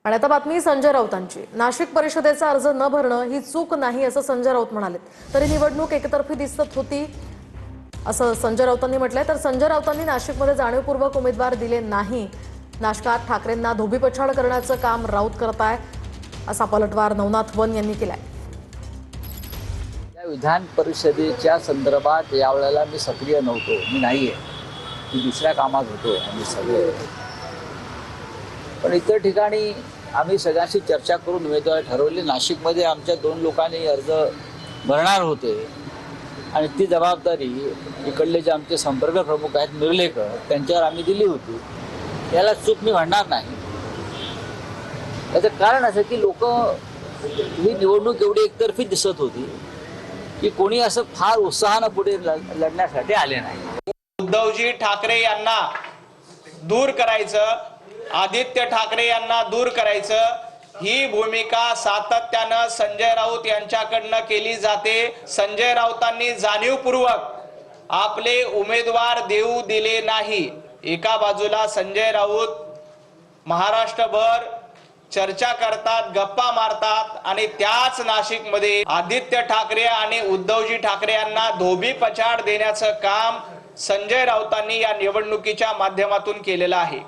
आणि आता बातमी संजय राऊतांची। नाशिक परिषदेचा अर्ज न भरणं ही चूक नाही असं संजय राऊत म्हणाले। तरी निवडणूक एकतर्फी दिसत होती असं संजय राऊतांनी म्हटलंय। तर संजय राऊतांनी नाशिकमध्ये जाणीवपूर्वक उमेदवार दिले नाही। नाशकात ठाकरेंना धोबीपछाड करण्याचं काम राऊत करताय असा पलटवार नवनाथ वन यांनी केलाय। या विधान परिषदेच्या संदर्भात यावेळेला मी सक्रिय नव्हतो, मी नाहीये, मी दुसऱ्या कामात होतो आम्ही सगळे। पण इतर ठिकाणी आम्ही सगळ्यांशी चर्चा करून उमेदवार ठरवले। नाशिकमध्ये आमच्या 2 लोकांनी अर्ज भरणार होते आणि ती जबाबदारी इकडले जे आमचे संपर्क प्रमुख आहेत निर्लेकर त्यांच्यावर आम्ही दिली होती। याला चूक मी म्हणणार नाही। याचं कारण असं की लोक ही निवडणूक एवढी एकतर्फी दिसत होती की कोणी असं फार उत्साहानं पुढे लढण्यासाठी आले नाही। उद्धवजी ठाकरे यांना दूर करायचं, आदित्य ठाकरे यांना दूर करायचं, ही भूमिका सातत्यानं संजय राऊत यांच्याकडनं केली जाते। संजय राऊतांनी जाणीवपूर्वक आपले उमेदवार देऊ दिले नाही। एका बाजूला संजय राऊत महाराष्ट्रभर चर्चा करतात, गप्पा मारतात आणि त्याच नाशिकमध्ये आदित्य ठाकरे आणि उद्धवजी ठाकरे यांना धोबीपछाड देण्याचं काम संजय राऊतांनी या निवडणुकीच्या माध्यमातून केलेलं आहे।